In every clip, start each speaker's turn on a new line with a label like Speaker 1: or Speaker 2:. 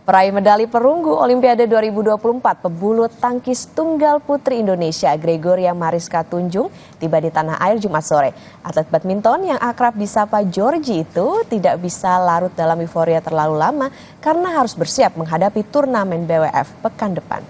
Speaker 1: Peraih medali perunggu Olimpiade 2024 pebulu tangkis tunggal putri Indonesia Gregoria Mariska Tunjung tiba di tanah air Jumat sore. Atlet badminton yang akrab disapa Georgie itu tidak bisa larut dalam euforia terlalu lama karena harus bersiap menghadapi turnamen BWF pekan depan.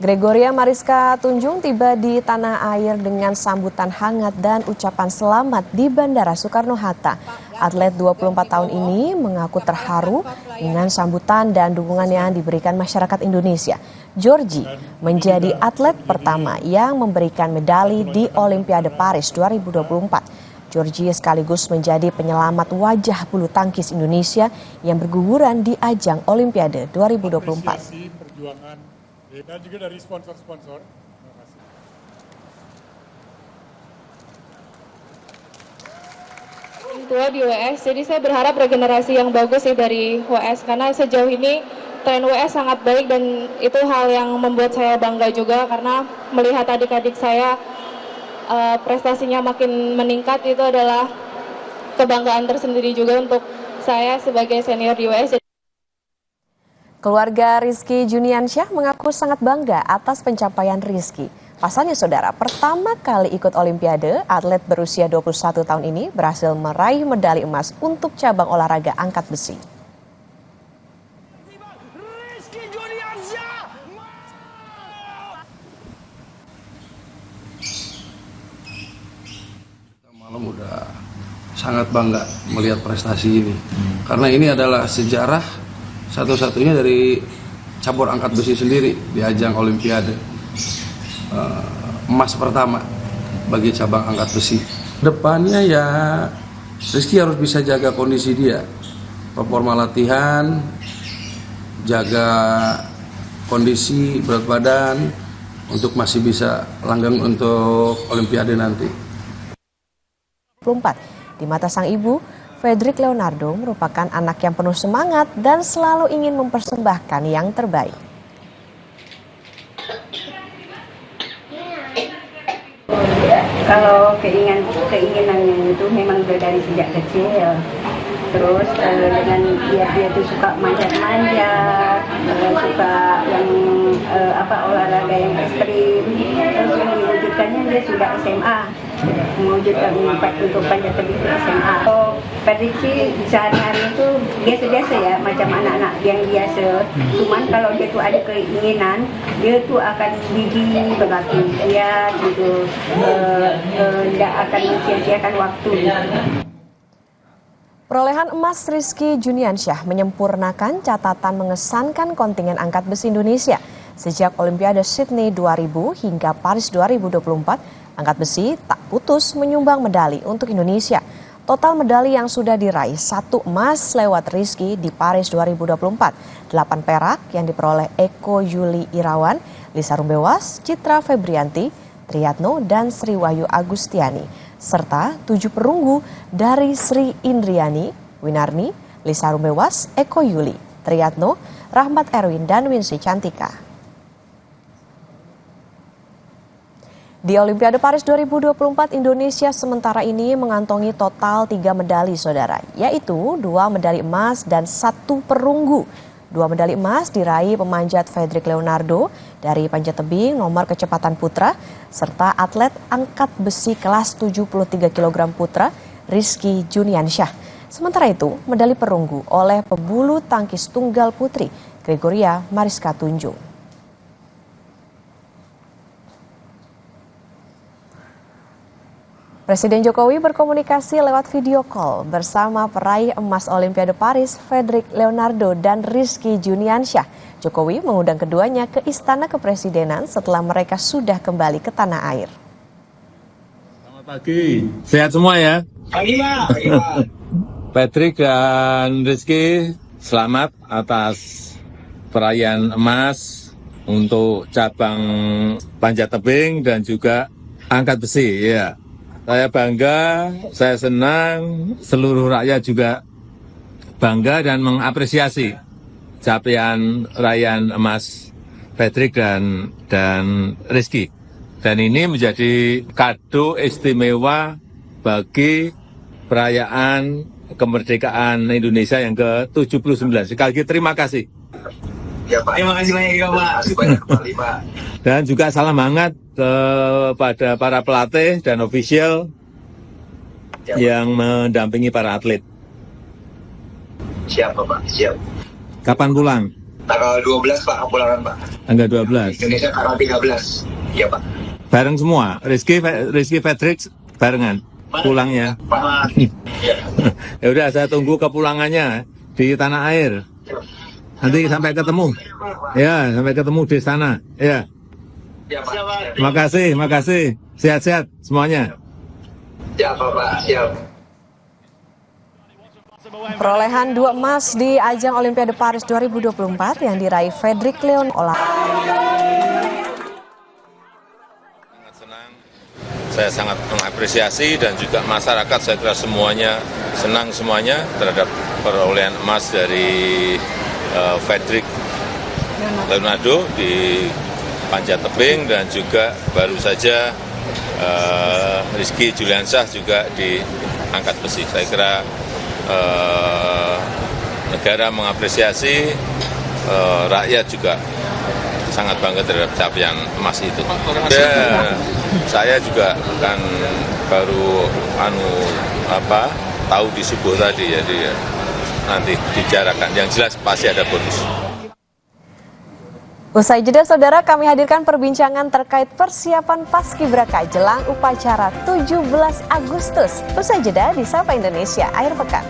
Speaker 1: Gregoria Mariska Tunjung tiba di tanah air dengan sambutan hangat dan ucapan selamat di Bandara Soekarno-Hatta. Atlet 24 tahun ini mengaku terharu dengan sambutan dan dukungan yang diberikan masyarakat Indonesia. Georgie menjadi atlet pertama yang memberikan medali di Olimpiade Paris 2024. Georgie sekaligus menjadi penyelamat wajah bulu tangkis Indonesia yang berguguran di ajang Olimpiade 2024.
Speaker 2: Dan juga dari sponsor-sponsor.
Speaker 3: Tua di WS, jadi saya berharap regenerasi yang bagus sih dari WS karena sejauh ini tren WS sangat baik dan itu hal yang membuat saya bangga juga karena melihat adik-adik saya prestasinya makin meningkat itu adalah kebanggaan tersendiri juga untuk saya sebagai senior di WS.
Speaker 1: Keluarga Rizky Juniansyah mengaku sangat bangga atas pencapaian Rizky. Pasalnya saudara, pertama kali ikut Olimpiade, atlet berusia 21 tahun ini berhasil meraih medali emas untuk cabang olahraga angkat besi.
Speaker 4: Malam udah sangat bangga melihat prestasi ini. Karena ini adalah sejarah satu-satunya dari cabur angkat besi sendiri di ajang Olimpiade. Emas pertama bagi cabang angkat besi. Depannya ya Rizky harus bisa jaga kondisi dia, performa latihan, jaga kondisi berat badan untuk masih bisa langgeng untuk Olimpiade nanti.
Speaker 1: 24. Di mata sang ibu, Fredrik Leonardo merupakan anak yang penuh semangat dan selalu ingin mempersembahkan yang terbaik.
Speaker 5: Kalau keinginannya itu memang dari sejak kecil. Terus dengan dia tuh suka manjat-manjat, suka yang olahraga yang ekstrim. Terus yang diwujudkannya dia sudah SMA, mewujudkan untuk panjat tebing di SMA. Prediksi sehari-hari itu biasa-biasa ya, macam anak-anak yang biasa. Cuman kalau dia tuh ada keinginan, dia tuh akan gigih berlatih, dia gitu, tidak akan mencia-ciakan waktu.
Speaker 1: Perolehan emas Rizky Juniansyah menyempurnakan catatan mengesankan kontingen angkat besi Indonesia. Sejak Olimpiade Sydney 2000 hingga Paris 2024, angkat besi tak putus menyumbang medali untuk Indonesia. Total medali yang sudah diraih 1 emas lewat Rizky di Paris 2024, 8 perak yang diperoleh Eko Yuli Irawan, Lisa Rumbewas, Citra Febrianti, Triyatno, dan Sri Wahyu Agustiani, serta 7 perunggu dari Sri Indriani, Winarni, Lisa Rumbewas, Eko Yuli, Triyatno, Rahmat Erwin, dan Winsi Cantika. Di Olimpiade Paris 2024, Indonesia sementara ini mengantongi total 3 medali saudara, yaitu 2 medali emas dan 1 perunggu. 2 medali emas diraih pemanjat Fredrik Leonardo dari panjat tebing nomor kecepatan putra, serta atlet angkat besi kelas 73 kg putra Rizky Juniansyah. Sementara itu, medali perunggu oleh pebulu tangkis tunggal putri Gregoria Mariska Tunjung. Presiden Jokowi berkomunikasi lewat video call bersama peraih emas Olimpiade Paris Fredrik Leonardo dan Rizky Juniansyah. Jokowi mengundang keduanya ke Istana Kepresidenan setelah mereka sudah kembali ke tanah air.
Speaker 6: Selamat pagi, sehat semua ya. Pagi Pak. Fredrik dan Rizky, selamat atas perayaan emas untuk cabang panjat tebing dan juga angkat besi ya. Saya bangga, saya senang, seluruh rakyat juga bangga dan mengapresiasi capaian raihan emas Fredrik dan Rizky. Dan ini menjadi kado istimewa bagi perayaan kemerdekaan Indonesia yang ke-79. Sekali lagi terima kasih.
Speaker 7: Ya Pak, terima kasih banyak ya Pak. Terima kasih banyak kembali Pak.
Speaker 6: Dan juga salam hangat kepada para pelatih dan ofisial yang mendampingi para atlet.
Speaker 7: Siap Pak, siap.
Speaker 6: Kapan pulang?
Speaker 7: Tanggal 12 Pak, pulangan Pak.
Speaker 6: Tanggal 12.
Speaker 7: Indonesia tanggal 13. Iya Pak.
Speaker 6: Bareng semua. Rizky Patrick barengan pulangnya.
Speaker 7: Pak. Iya.
Speaker 6: Ya udah, saya tunggu kepulangannya di tanah air. Nanti sampai ketemu. Ya, sampai ketemu di sana. Ya.
Speaker 7: Siap Pak.
Speaker 6: Makasih. Sehat-sehat semuanya.
Speaker 7: Siap Pak, siap.
Speaker 1: Perolehan 2 emas di ajang Olimpiade Paris 2024 yang diraih Fredrik Leon
Speaker 8: Saya sangat mengapresiasi dan juga masyarakat saya kira semuanya senang semuanya terhadap perolehan emas dari Fredrik Leonardo di panjat tebing dan juga baru saja Rizky Juliansyah juga di angkat besi. Saya kira negara mengapresiasi, rakyat juga sangat bangga terhadap capaian emas itu. Ya, saya juga kan baru tahu di subuh tadi, jadi ya, nanti dibicarakan. Yang jelas pasti ada bonus.
Speaker 1: Usai jeda, saudara, kami hadirkan perbincangan terkait persiapan Paskibraka jelang upacara 17 Agustus. Usai jeda di Sapa Indonesia Akhir Pekan.